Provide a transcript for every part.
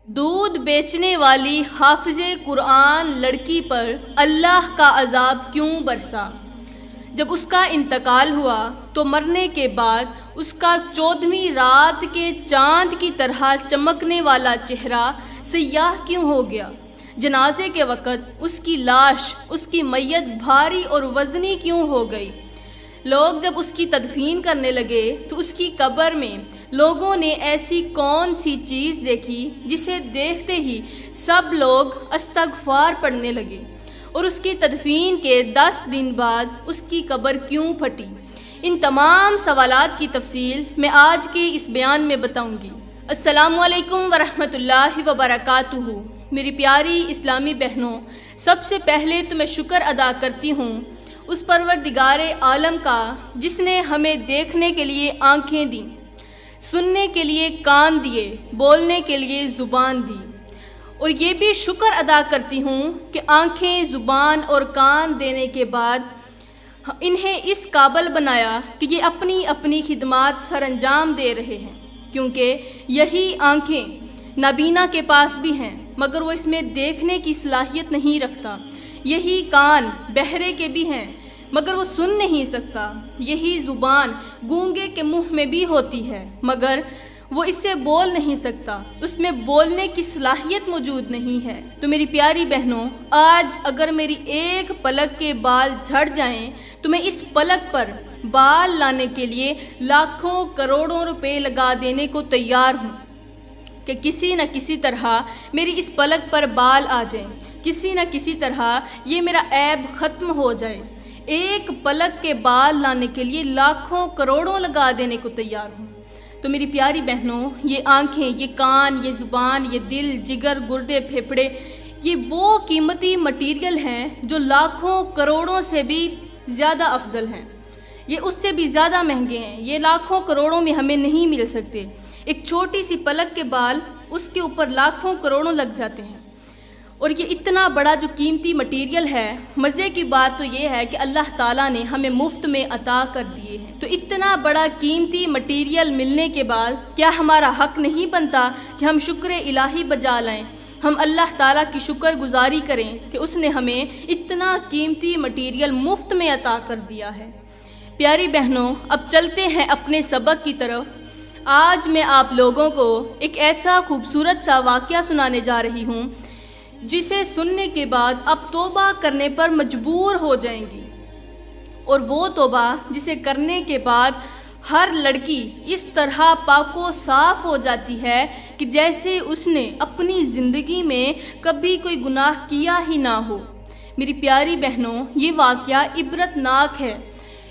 دودھ بیچنے والی حافظ قرآن لڑکی پر اللہ کا عذاب کیوں برسا؟ جب اس کا انتقال ہوا تو مرنے کے بعد اس کا 14ویں رات کے چاند کی طرح چمکنے والا چہرہ سیاہ کیوں ہو گیا؟ جنازے کے وقت اس کی لاش، اس کی میت بھاری اور وزنی کیوں ہو گئی؟ لوگ جب اس کی تدفین کرنے لگے تو اس کی قبر میں لوگوں نے ایسی کون سی چیز دیکھی جسے دیکھتے ہی سب لوگ استغفار پڑھنے لگے، اور اس کی تدفین کے 10 دن بعد اس کی قبر کیوں پھٹی؟ ان تمام سوالات کی تفصیل میں آج کے اس بیان میں بتاؤں گی۔ السلام علیکم ورحمۃ اللہ وبرکاتہ۔ میری پیاری اسلامی بہنوں، سب سے پہلے تو میں شکر ادا کرتی ہوں اس پروردگار عالم کا جس نے ہمیں دیکھنے کے لیے آنکھیں دیں، سننے کے لیے کان دیے، بولنے کے لیے زبان دی، اور یہ بھی شکر ادا کرتی ہوں کہ آنکھیں، زبان اور کان دینے کے بعد انہیں اس قابل بنایا کہ یہ اپنی اپنی خدمات سر انجام دے رہے ہیں، کیونکہ یہی آنکھیں نابینا کے پاس بھی ہیں مگر وہ اس میں دیکھنے کی صلاحیت نہیں رکھتا، یہی کان بہرے کے بھی ہیں مگر وہ سن نہیں سکتا، یہی زبان گونگے کے منہ میں بھی ہوتی ہے مگر وہ اس سے بول نہیں سکتا، اس میں بولنے کی صلاحیت موجود نہیں ہے۔ تو میری پیاری بہنوں، آج اگر میری ایک پلک کے بال جھڑ جائیں تو میں اس پلک پر بال لانے کے لیے لاکھوں کروڑوں روپے لگا دینے کو تیار ہوں کہ کسی نہ کسی طرح میری اس پلک پر بال آ جائیں، کسی نہ کسی طرح یہ میرا عیب ختم ہو جائے۔ ایک پلک کے بال لانے کے لیے لاکھوں کروڑوں لگا دینے کو تیار ہوں۔ تو میری پیاری بہنوں، یہ آنکھیں، یہ کان، یہ زبان، یہ دل، جگر، گردے، پھیپھڑے، یہ وہ قیمتی مٹیریل ہیں جو لاکھوں کروڑوں سے بھی زیادہ افضل ہیں، یہ اس سے بھی زیادہ مہنگے ہیں، یہ لاکھوں کروڑوں میں ہمیں نہیں مل سکتے۔ ایک چھوٹی سی پلک کے بال، اس کے اوپر لاکھوں کروڑوں لگ جاتے ہیں، اور یہ اتنا بڑا جو قیمتی مٹیریل ہے، مزے کی بات تو یہ ہے کہ اللہ تعالیٰ نے ہمیں مفت میں عطا کر دیے ہیں۔ تو اتنا بڑا قیمتی مٹیریل ملنے کے بعد کیا ہمارا حق نہیں بنتا کہ ہم شکر الہی بجا لائیں، ہم اللہ تعالیٰ کی شکر گزاری کریں کہ اس نے ہمیں اتنا قیمتی مٹیریل مفت میں عطا کر دیا ہے۔ پیاری بہنوں، اب چلتے ہیں اپنے سبق کی طرف۔ آج میں آپ لوگوں کو ایک ایسا خوبصورت سا واقعہ سنانے جا رہی ہوں جسے سننے کے بعد آپ توبہ کرنے پر مجبور ہو جائیں گی، اور وہ توبہ جسے کرنے کے بعد ہر لڑکی اس طرح پاک و صاف ہو جاتی ہے کہ جیسے اس نے اپنی زندگی میں کبھی کوئی گناہ کیا ہی نہ ہو۔ میری پیاری بہنوں، یہ واقعہ عبرت ناک ہے۔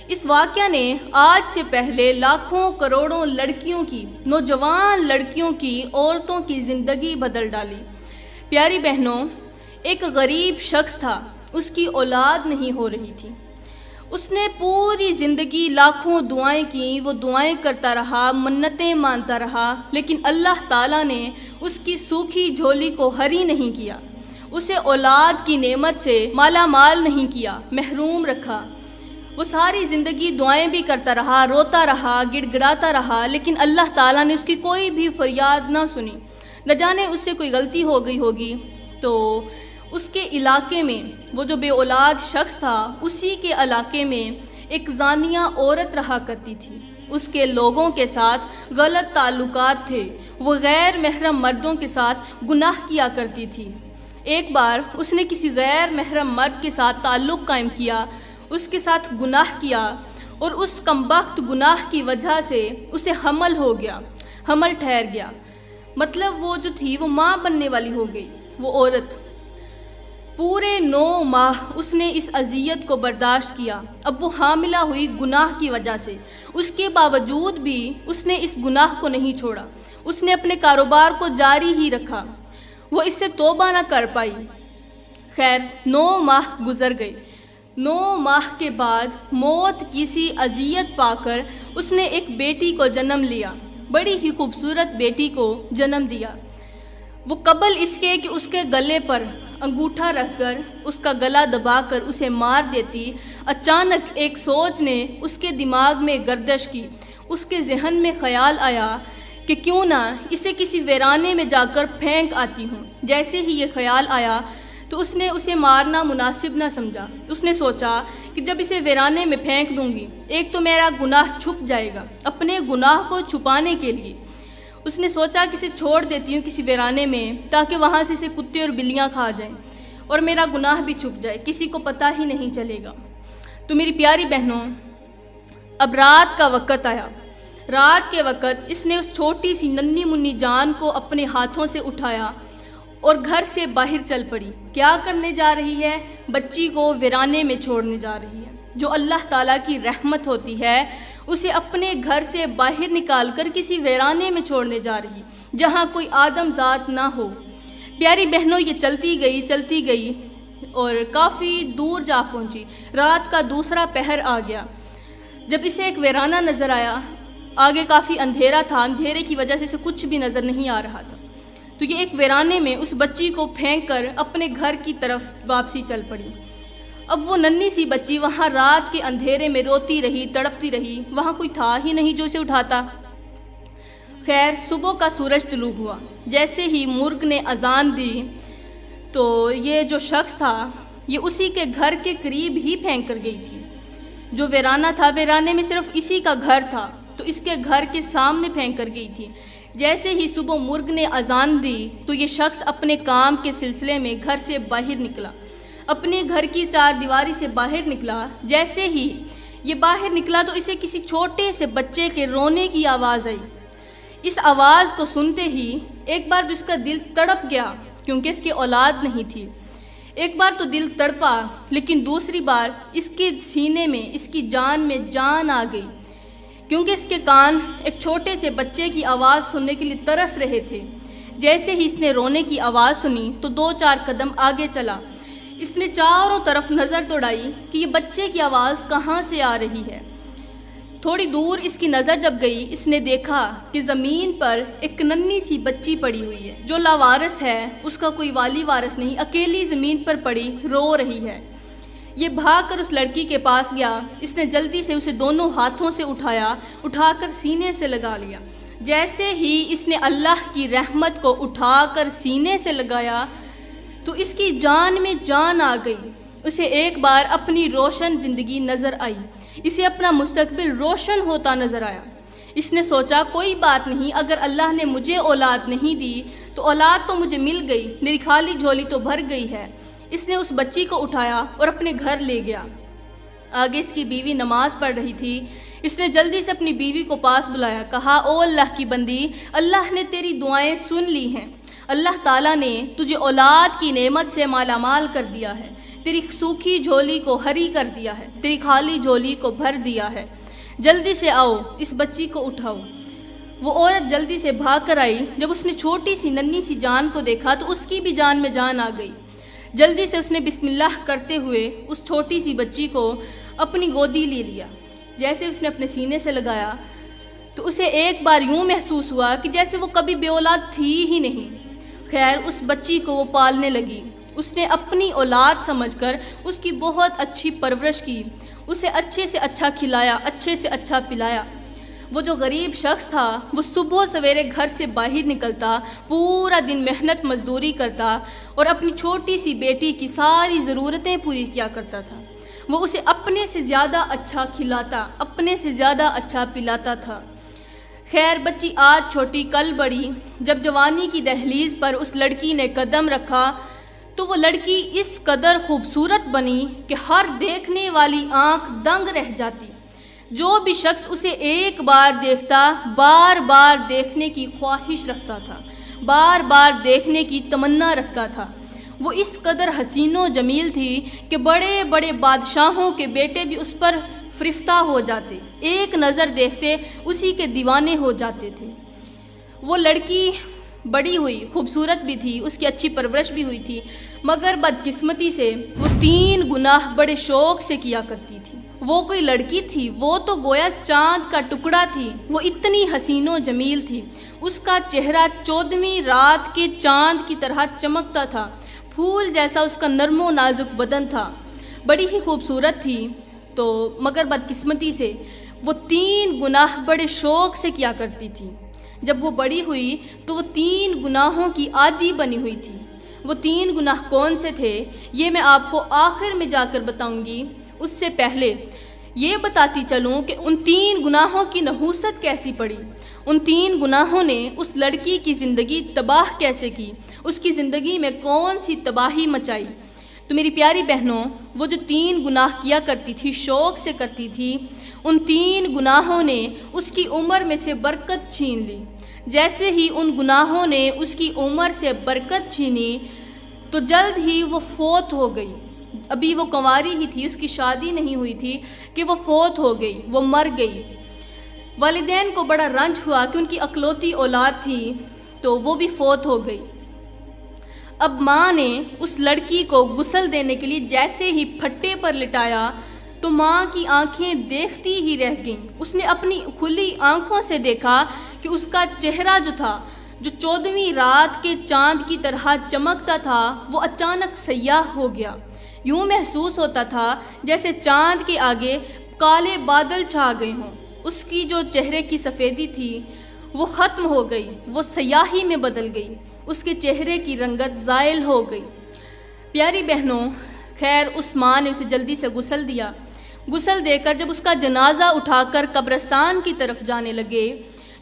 اس واقعہ نے آج سے پہلے لاکھوں کروڑوں لڑکیوں کی، نوجوان لڑکیوں کی، عورتوں کی زندگی بدل ڈالی۔ پیاری بہنوں، ایک غریب شخص تھا، اس کی اولاد نہیں ہو رہی تھی، اس نے پوری زندگی لاکھوں دعائیں کی، وہ دعائیں کرتا رہا، منتیں مانتا رہا، لیکن اللہ تعالیٰ نے اس کی سوکھی جھولی کو ہری نہیں کیا، اسے اولاد کی نعمت سے مالا مال نہیں کیا، محروم رکھا۔ وہ ساری زندگی دعائیں بھی کرتا رہا، روتا رہا، گڑ گڑاتا رہا، لیکن اللہ تعالیٰ نے اس کی کوئی بھی فریاد نہ سنی۔ نہ جانے اس سے کوئی غلطی ہو گئی ہوگی تو اس کے علاقے میں، وہ جو بے اولاد شخص تھا، اسی کے علاقے میں ایک زانیہ عورت رہا کرتی تھی، اس کے لوگوں کے ساتھ غلط تعلقات تھے، وہ غیر محرم مردوں کے ساتھ گناہ کیا کرتی تھی۔ ایک بار اس نے کسی غیر محرم مرد کے ساتھ تعلق قائم کیا، اس کے ساتھ گناہ کیا، اور اس کمبخت گناہ کی وجہ سے اسے حمل ہو گیا، حمل ٹھہر گیا، مطلب وہ جو تھی وہ ماں بننے والی ہو گئی۔ وہ عورت پورے 9 ماہ اس نے اس اذیت کو برداشت کیا، اب وہ حاملہ ہوئی گناہ کی وجہ سے، اس کے باوجود بھی اس نے اس گناہ کو نہیں چھوڑا، اس نے اپنے کاروبار کو جاری ہی رکھا، وہ اس سے توبہ نہ کر پائی۔ خیر 9 ماہ گزر گئے، 9 ماہ کے بعد موت کسی اذیت پا کر اس نے ایک بیٹی کو جنم لیا، بڑی ہی خوبصورت بیٹی کو جنم دیا۔ وہ قبل اس کے کہ اس کے گلے پر انگوٹھا رکھ کر اس کا گلا دبا کر اسے مار دیتی، اچانک ایک سوچ نے اس کے دماغ میں گردش کی، اس کے ذہن میں خیال آیا کہ کیوں نہ اسے کسی ویرانے میں جا کر پھینک آتی ہوں۔ جیسے ہی یہ خیال آیا تو اس نے اسے مارنا مناسب نہ سمجھا۔ اس نے سوچا کہ جب اسے ویرانے میں پھینک دوں گی، ایک تو میرا گناہ چھپ جائے گا۔ اپنے گناہ کو چھپانے کے لیے اس نے سوچا کہ اسے چھوڑ دیتی ہوں کسی ویرانے میں، تاکہ وہاں سے اسے کتے اور بلیاں کھا جائیں اور میرا گناہ بھی چھپ جائے، کسی کو پتہ ہی نہیں چلے گا۔ تو میری پیاری بہنوں، اب رات کا وقت آیا۔ رات کے وقت اس نے اس چھوٹی سی ننھی منی جان کو اپنے ہاتھوں سے اٹھایا اور گھر سے باہر چل پڑی۔ کیا کرنے جا رہی ہے؟ بچی کو ویرانے میں چھوڑنے جا رہی ہے۔ جو اللہ تعالیٰ کی رحمت ہوتی ہے اسے اپنے گھر سے باہر نکال کر کسی ویرانے میں چھوڑنے جا رہی، جہاں کوئی آدم ذات نہ ہو۔ پیاری بہنوں، یہ چلتی گئی اور کافی دور جا پہنچی۔ رات کا دوسرا پہر آ گیا۔ جب اسے ایک ویرانہ نظر آیا، آگے کافی اندھیرا تھا، اندھیرے کی وجہ سے اسے کچھ بھی نظر نہیں آ رہا تھا، تو یہ ایک ویرانے میں اس بچی کو پھینک کر اپنے گھر کی طرف واپسی چل پڑی۔ اب وہ ننھی سی بچی وہاں رات کے اندھیرے میں روتی رہی، تڑپتی رہی، وہاں کوئی تھا ہی نہیں جو اسے اٹھاتا۔ خیر، صبح کا سورج طلوع ہوا۔ جیسے ہی مرغ نے اذان دی تو یہ جو شخص تھا یہ اسی کے گھر کے قریب ہی پھینک کر گئی تھی۔ جو ویرانہ تھا، ویرانے میں صرف اسی کا گھر تھا، تو اس کے گھر کے سامنے پھینک کر گئی تھی۔ جیسے ہی صبح مرغ نے اذان دی تو یہ شخص اپنے کام کے سلسلے میں گھر سے باہر نکلا، اپنے گھر کی چار دیواری سے باہر نکلا۔ جیسے ہی یہ باہر نکلا تو اسے کسی چھوٹے سے بچے کے رونے کی آواز آئی۔ اس آواز کو سنتے ہی ایک بار تو اس کا دل تڑپ گیا، کیونکہ اس کی اولاد نہیں تھی۔ ایک بار تو دل تڑپا، لیکن دوسری بار اس کے سینے میں، اس کی جان میں جان آ گئی، کیونکہ اس کے کان ایک چھوٹے سے بچے کی آواز سننے کے لیے ترس رہے تھے۔ جیسے ہی اس نے رونے کی آواز سنی تو 2-4 قدم آگے چلا۔ اس نے چاروں طرف نظر دوڑائی کہ یہ بچے کی آواز کہاں سے آ رہی ہے۔ تھوڑی دور اس کی نظر جب گئی، اس نے دیکھا کہ زمین پر ایک ننھی سی بچی پڑی ہوئی ہے، جو لاوارث ہے، اس کا کوئی والی وارث نہیں، اکیلی زمین پر پڑی رو رہی ہے۔ یہ بھاگ کر اس لڑکی کے پاس گیا۔ اس نے جلدی سے اسے دونوں ہاتھوں سے اٹھا کر سینے سے لگا لیا۔ جیسے ہی اس نے اللہ کی رحمت کو اٹھا کر سینے سے لگایا تو اس کی جان میں جان آ گئی۔ اسے ایک بار اپنی روشن زندگی نظر آئی، اسے اپنا مستقبل روشن ہوتا نظر آیا۔ اس نے سوچا کوئی بات نہیں، اگر اللہ نے مجھے اولاد نہیں دی تو اولاد تو مجھے مل گئی، میری خالی جھولی تو بھر گئی ہے۔ اس نے اس بچی کو اٹھایا اور اپنے گھر لے گیا۔ آگے اس کی بیوی نماز پڑھ رہی تھی۔ اس نے جلدی سے اپنی بیوی کو پاس بلایا، کہا او اللہ کی بندی، اللہ نے تیری دعائیں سن لی ہیں، اللہ تعالیٰ نے تجھے اولاد کی نعمت سے مالا مال کر دیا ہے، تیری سوکھی جھولی کو ہری کر دیا ہے، تیری خالی جھولی کو بھر دیا ہے، جلدی سے آؤ اس بچی کو اٹھاؤ۔ وہ عورت جلدی سے بھاگ کر آئی۔ جب اس نے چھوٹی سی ننھی سی جان کو دیکھا تو اس کی بھی جان میں جان آ گئی۔ جلدی سے اس نے بسم اللہ کرتے ہوئے اس چھوٹی سی بچی کو اپنی گودی لے لیا۔ جیسے اس نے اپنے سینے سے لگایا تو اسے ایک بار یوں محسوس ہوا کہ جیسے وہ کبھی بے اولاد تھی ہی نہیں۔ خیر، اس بچی کو وہ پالنے لگی۔ اس نے اپنی اولاد سمجھ کر اس کی بہت اچھی پرورش کی، اسے اچھے سے اچھا کھلایا، اچھے سے اچھا پلایا۔ وہ جو غریب شخص تھا وہ صبح سویرے گھر سے باہر نکلتا، پورا دن محنت مزدوری کرتا اور اپنی چھوٹی سی بیٹی کی ساری ضرورتیں پوری کیا کرتا تھا۔ وہ اسے اپنے سے زیادہ اچھا کھلاتا، اپنے سے زیادہ اچھا پلاتا تھا۔ خیر، بچی آج چھوٹی کل بڑی۔ جب جوانی کی دہلیز پر اس لڑکی نے قدم رکھا تو وہ لڑکی اس قدر خوبصورت بنی کہ ہر دیکھنے والی آنکھ دنگ رہ جاتی۔ جو بھی شخص اسے ایک بار دیکھتا، بار بار دیکھنے کی خواہش رکھتا تھا، بار بار دیکھنے کی تمنا رکھتا تھا۔ وہ اس قدر حسین و جمیل تھی کہ بڑے بڑے بادشاہوں کے بیٹے بھی اس پر فرفتہ ہو جاتے، ایک نظر دیکھتے اسی کے دیوانے ہو جاتے تھے۔ وہ لڑکی بڑی ہوئی، خوبصورت بھی تھی، اس کی اچھی پرورش بھی ہوئی تھی، مگر بدقسمتی سے وہ 3 گناہ بڑے شوق سے کیا کرتی تھی۔ وہ کوئی لڑکی تھی، وہ تو گویا چاند کا ٹکڑا تھی۔ وہ اتنی حسین و جمیل تھی، اس کا چہرہ 14ویں رات کے چاند کی طرح چمکتا تھا، پھول جیسا اس کا نرم و نازک بدن تھا، بڑی ہی خوبصورت تھی۔ تو مگر بدقسمتی سے وہ 3 گناہ بڑے شوق سے کیا کرتی تھی۔ جب وہ بڑی ہوئی تو وہ 3 گناہوں کی عادی بنی ہوئی تھی۔ وہ 3 گناہ کون سے تھے یہ میں آپ کو آخر میں جا کر بتاؤں گی۔ اس سے پہلے یہ بتاتی چلوں کہ ان 3 گناہوں کی نحوست کیسی پڑی، ان 3 گناہوں نے اس لڑکی کی زندگی تباہ کیسے کی، اس کی زندگی میں کون سی تباہی مچائی۔ تو میری پیاری بہنوں، وہ جو 3 گناہ کیا کرتی تھی، شوق سے کرتی تھی، ان 3 گناہوں نے اس کی عمر میں سے برکت چھین لی۔ جیسے ہی ان گناہوں نے اس کی عمر سے برکت چھینی تو جلد ہی وہ فوت ہو گئی۔ ابھی وہ کنواری ہی تھی، اس کی شادی نہیں ہوئی تھی کہ وہ فوت ہو گئی، وہ مر گئی۔ والدین کو بڑا رنج ہوا کہ ان کی اکلوتی اولاد تھی تو وہ بھی فوت ہو گئی۔ اب ماں نے اس لڑکی کو غسل دینے کے لیے جیسے ہی پھٹے پر لٹایا تو ماں کی آنکھیں دیکھتی ہی رہ گئیں۔ اس نے اپنی کھلی آنکھوں سے دیکھا کہ اس کا چہرہ جو تھا، جو 14ویں رات کے چاند کی طرح چمکتا تھا، وہ اچانک سیاہ ہو گیا۔ یوں محسوس ہوتا تھا جیسے چاند کے آگے کالے بادل چھا گئے ہوں۔ اس کی جو چہرے کی سفیدی تھی وہ ختم ہو گئی، وہ سیاہی میں بدل گئی، اس کے چہرے کی رنگت زائل ہو گئی۔ پیاری بہنوں، خیر اس ماں نے اسے جلدی سے غسل دیا۔ غسل دے کر جب اس کا جنازہ اٹھا کر قبرستان کی طرف جانے لگے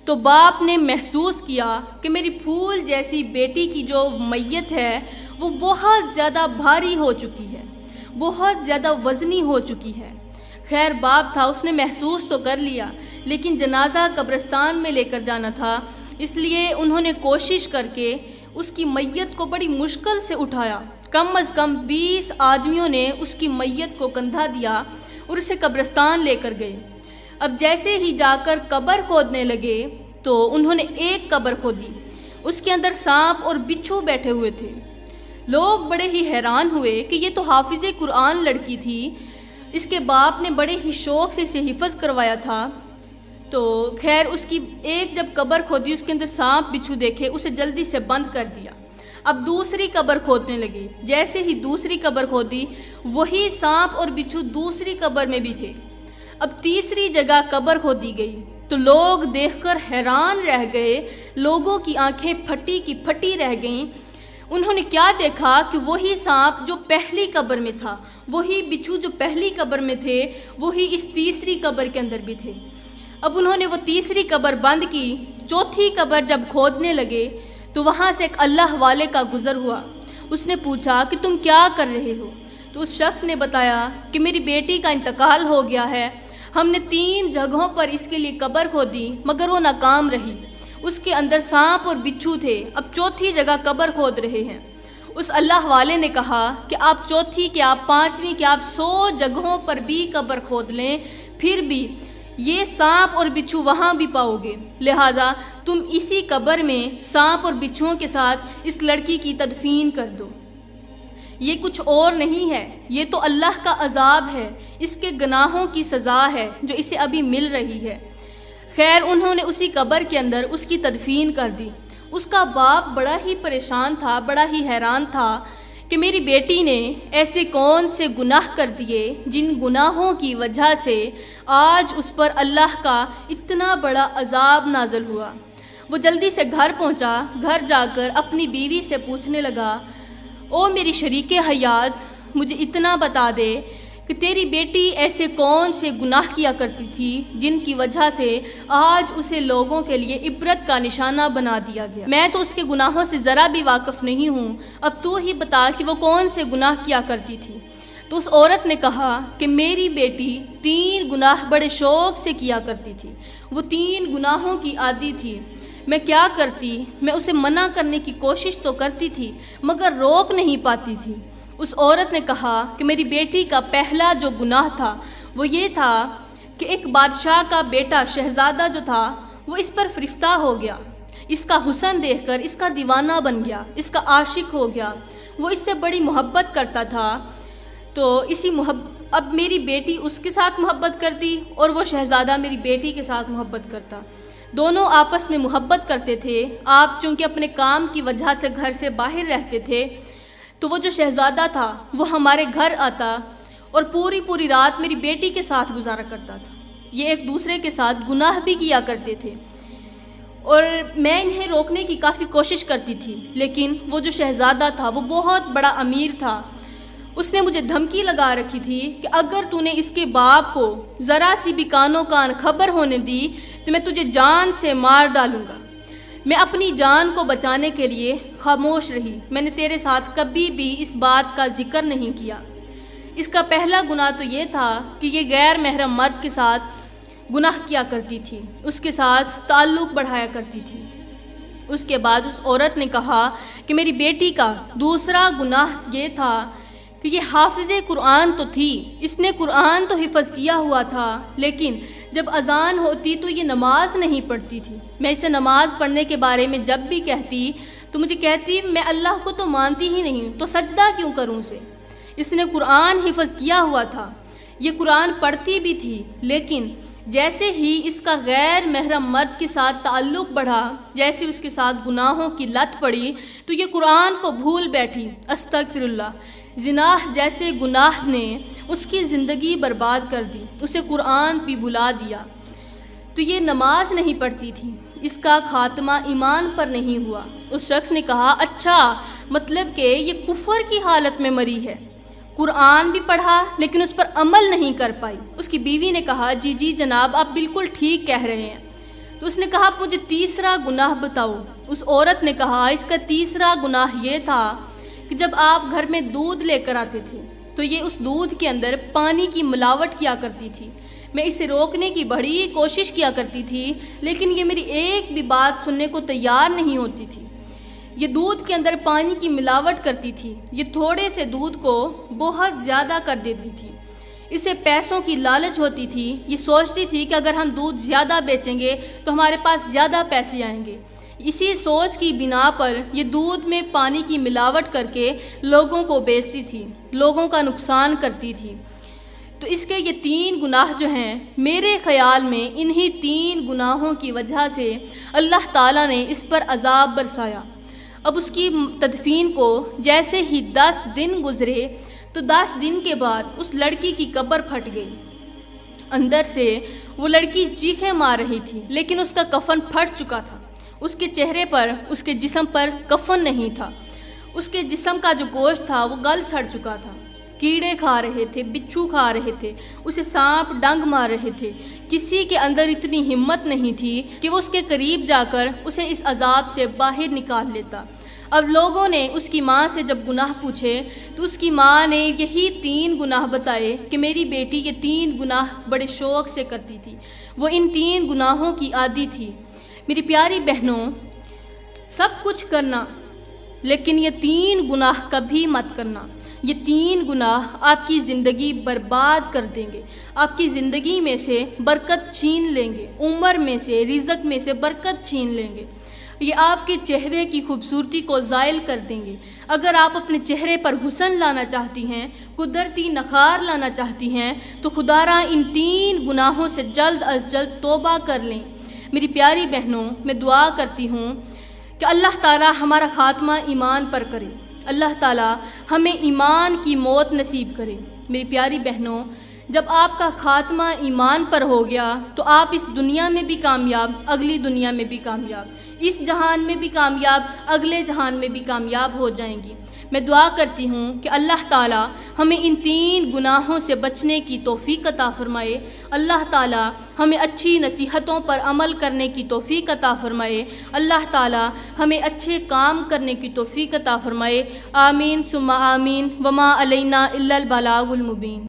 تو باپ نے محسوس کیا کہ میری پھول جیسی بیٹی کی جو میت ہے وہ بہت زیادہ بھاری ہو چکی ہے، بہت زیادہ وزنی ہو چکی ہے۔ خیر باپ تھا، اس نے محسوس تو کر لیا، لیکن جنازہ قبرستان میں لے کر جانا تھا، اس لیے انہوں نے کوشش کر کے اس کی میت کو بڑی مشکل سے اٹھایا۔ کم از کم 20 آدمیوں نے اس کی میت کو کندھا دیا اور اسے قبرستان لے کر گئے۔ اب جیسے ہی جا کر قبر کھودنے لگے تو انہوں نے ایک قبر کھودی، اس کے اندر سانپ اور بچھو بیٹھے ہوئے تھے۔ لوگ بڑے ہی حیران ہوئے کہ یہ تو حافظ قرآن لڑکی تھی، اس کے باپ نے بڑے ہی شوق سے اسے حفظ کروایا تھا۔ تو خیر اس کی ایک جب قبر کھودی، اس کے اندر سانپ بچھو دیکھے، اسے جلدی سے بند کر دیا۔ اب دوسری قبر کھودنے لگے، جیسے ہی دوسری قبر کھودی وہی سانپ اور بچھو دوسری قبر میں بھی تھے۔ اب تیسری جگہ قبر کھودی گئی تو لوگ دیکھ کر حیران رہ گئے، لوگوں کی آنکھیں پھٹی کی پھٹی رہ گئیں۔ انہوں نے کیا دیکھا کہ وہی سانپ جو پہلی قبر میں تھا، وہی بچھو جو پہلی قبر میں تھے، وہی اس تیسری قبر کے اندر بھی تھے۔ اب انہوں نے وہ تیسری قبر بند کی، چوتھی قبر جب کھودنے لگے تو وہاں سے ایک اللہ والے کا گزر ہوا۔ اس نے پوچھا کہ تم کیا کر رہے ہو؟ تو اس شخص نے بتایا کہ میری بیٹی کا انتقال ہو گیا ہے، ہم نے 3 جگہوں پر اس کے لیے قبر کھودی مگر وہ ناکام رہی، اس کے اندر سانپ اور بچھو تھے، اب چوتھی جگہ قبر کھود رہے ہیں۔ اس اللہ والے نے کہا کہ آپ چوتھی کہ آپ 5ویں کہ آپ 100 جگہوں پر بھی قبر کھود لیں، پھر بھی یہ سانپ اور بچھو وہاں بھی پاؤ گے، لہٰذا تم اسی قبر میں سانپ اور بچھوؤں کے ساتھ اس لڑکی کی تدفین کر دو۔ یہ کچھ اور نہیں ہے، یہ تو اللہ کا عذاب ہے، اس کے گناہوں کی سزا ہے جو اسے ابھی مل رہی ہے۔ خیر انہوں نے اسی قبر کے اندر اس کی تدفین کر دی۔ اس کا باپ بڑا ہی پریشان تھا، بڑا ہی حیران تھا کہ میری بیٹی نے ایسے کون سے گناہ کر دیے جن گناہوں کی وجہ سے آج اس پر اللہ کا اتنا بڑا عذاب نازل ہوا۔ وہ جلدی سے گھر پہنچا، گھر جا کر اپنی بیوی سے پوچھنے لگا، او میری شریک حیات، مجھے اتنا بتا دے کہ تیری بیٹی ایسے کون سے گناہ کیا کرتی تھی جن کی وجہ سے آج اسے لوگوں کے لیے عبرت کا نشانہ بنا دیا گیا؟ میں تو اس کے گناہوں سے ذرا بھی واقف نہیں ہوں، اب تو ہی بتا کہ وہ کون سے گناہ کیا کرتی تھی۔ تو اس عورت نے کہا کہ میری بیٹی 3 گناہ بڑے شوق سے کیا کرتی تھی، وہ 3 گناہوں کی عادی تھی۔ میں کیا کرتی، میں اسے منع کرنے کی کوشش تو کرتی تھی مگر روک نہیں پاتی تھی۔ اس عورت نے کہا کہ میری بیٹی کا پہلا جو گناہ تھا وہ یہ تھا کہ ایک بادشاہ کا بیٹا شہزادہ جو تھا وہ اس پر فریفتہ ہو گیا، اس کا حسن دیکھ کر اس کا دیوانہ بن گیا، اس کا عاشق ہو گیا، وہ اس سے بڑی محبت کرتا تھا۔ تو اب میری بیٹی اس کے ساتھ محبت کرتی اور وہ شہزادہ میری بیٹی کے ساتھ محبت کرتا، دونوں آپس میں محبت کرتے تھے۔ آپ چونکہ اپنے کام کی وجہ سے گھر سے باہر رہتے تھے تو وہ جو شہزادہ تھا وہ ہمارے گھر آتا اور پوری رات میری بیٹی کے ساتھ گزارا کرتا تھا۔ یہ ایک دوسرے کے ساتھ گناہ بھی کیا کرتے تھے اور میں انہیں روکنے کی کافی کوشش کرتی تھی، لیکن وہ جو شہزادہ تھا وہ بہت بڑا امیر تھا۔ اس نے مجھے دھمکی لگا رکھی تھی کہ اگر تو نے اس کے باپ کو ذرا سی بھی کانوں کان خبر ہونے دی تو میں تجھے جان سے مار ڈالوں گا۔ میں اپنی جان کو بچانے کے لیے خاموش رہی۔ میں نے تیرے ساتھ کبھی بھی اس بات کا ذکر نہیں کیا۔ اس کا پہلا گناہ تو یہ تھا کہ یہ غیر محرم مرد کے ساتھ گناہ کیا کرتی تھی، اس کے ساتھ تعلق بڑھایا کرتی تھی۔ اس کے بعد اس عورت نے کہا کہ میری بیٹی کا دوسرا گناہ یہ تھا کہ یہ حافظ قرآن تو تھی، اس نے قرآن تو حفظ کیا ہوا تھا، لیکن جب اذان ہوتی تو یہ نماز نہیں پڑھتی تھی۔ میں اسے نماز پڑھنے کے بارے میں جب بھی کہتی تو مجھے کہتی میں اللہ کو تو مانتی ہی نہیں، تو سجدہ کیوں کروں اسے؟ اس نے قرآن حفظ کیا ہوا تھا، یہ قرآن پڑھتی بھی تھی، لیکن جیسے ہی اس کا غیر محرم مرد کے ساتھ تعلق بڑھا، جیسے اس کے ساتھ گناہوں کی لت پڑی تو یہ قرآن کو بھول بیٹھی۔ استغفر اللہ، زنا جیسے گناہ نے اس کی زندگی برباد کر دی، اسے قرآن بھی بھلا دیا۔ تو یہ نماز نہیں پڑھتی تھی، اس کا خاتمہ ایمان پر نہیں ہوا۔ اس شخص نے کہا اچھا، مطلب کہ یہ کفر کی حالت میں مری ہے، قرآن بھی پڑھا لیکن اس پر عمل نہیں کر پائی۔ اس کی بیوی نے کہا جی جی جناب، آپ بالکل ٹھیک کہہ رہے ہیں۔ تو اس نے کہا مجھے تیسرا گناہ بتاؤ۔ اس عورت نے کہا اس کا تیسرا گناہ یہ تھا کہ جب آپ گھر میں دودھ لے کر آتے تھے تو یہ اس دودھ کے اندر پانی کی ملاوٹ کیا کرتی تھی۔ میں اسے روکنے کی بڑی کوشش کیا کرتی تھی، لیکن یہ میری ایک بھی بات سننے کو تیار نہیں ہوتی تھی۔ یہ دودھ کے اندر پانی کی ملاوٹ کرتی تھی، یہ تھوڑے سے دودھ کو بہت زیادہ کر دیتی تھی۔ اسے پیسوں کی لالچ ہوتی تھی، یہ سوچتی تھی کہ اگر ہم دودھ زیادہ بیچیں گے تو ہمارے پاس زیادہ پیسے آئیں گے۔ اسی سوچ کی بنا پر یہ دودھ میں پانی کی ملاوٹ کر کے لوگوں کو بیچتی تھی، لوگوں کا نقصان کرتی تھی۔ تو اس کے یہ 3 گناہ جو ہیں، میرے خیال میں انہی 3 گناہوں کی وجہ سے اللہ تعالیٰ نے اس پر عذاب برسایا۔ اب اس کی تدفین کو جیسے ہی 10 دن گزرے تو 10 دن کے بعد اس لڑکی کی قبر پھٹ گئی۔ اندر سے وہ لڑکی چیخیں مار رہی تھی، لیکن اس کا کفن پھٹ چکا تھا۔ اس کے چہرے پر، اس کے جسم پر کفن نہیں تھا۔ اس کے جسم کا جو گوشت تھا وہ گل سڑ چکا تھا، کیڑے کھا رہے تھے، بچھو کھا رہے تھے، اسے سانپ ڈنگ مار رہے تھے۔ کسی کے اندر اتنی ہمت نہیں تھی کہ وہ اس کے قریب جا کر اسے اس عذاب سے باہر نکال لیتا۔ اب لوگوں نے اس کی ماں سے جب گناہ پوچھے تو اس کی ماں نے یہی 3 گناہ بتائے کہ میری بیٹی یہ 3 گناہ بڑے شوق سے کرتی تھی، وہ ان 3 گناہوں کی عادی تھی۔ میری پیاری بہنوں، سب کچھ کرنا لیکن یہ 3 گناہ کبھی مت کرنا۔ یہ 3 گناہ آپ کی زندگی برباد کر دیں گے، آپ کی زندگی میں سے برکت چھین لیں گے، عمر میں سے، رزق میں سے برکت چھین لیں گے۔ یہ آپ کے چہرے کی خوبصورتی کو زائل کر دیں گے۔ اگر آپ اپنے چہرے پر حسن لانا چاہتی ہیں، قدرتی نخار لانا چاہتی ہیں، تو خدا را ان 3 گناہوں سے جلد از جلد توبہ کر لیں۔ میری پیاری بہنوں، میں دعا کرتی ہوں کہ اللہ تعالیٰ ہمارا خاتمہ ایمان پر کرے، اللہ تعالیٰ ہمیں ایمان کی موت نصیب کرے۔ میری پیاری بہنوں، جب آپ کا خاتمہ ایمان پر ہو گیا تو آپ اس دنیا میں بھی کامیاب، اگلی دنیا میں بھی کامیاب، اس جہان میں بھی کامیاب، اگلے جہان میں بھی کامیاب ہو جائیں گی۔ میں دعا کرتی ہوں کہ اللہ تعالیٰ ہمیں ان 3 گناہوں سے بچنے کی توفیق عطا فرمائے، اللہ تعالیٰ ہمیں اچھی نصیحتوں پر عمل کرنے کی توفیق عطا فرمائے، اللہ تعالیٰ ہمیں اچھے کام کرنے کی توفیق عطا فرمائے۔ آمین ثم آمین، وما علینا الا البلاغ المبین۔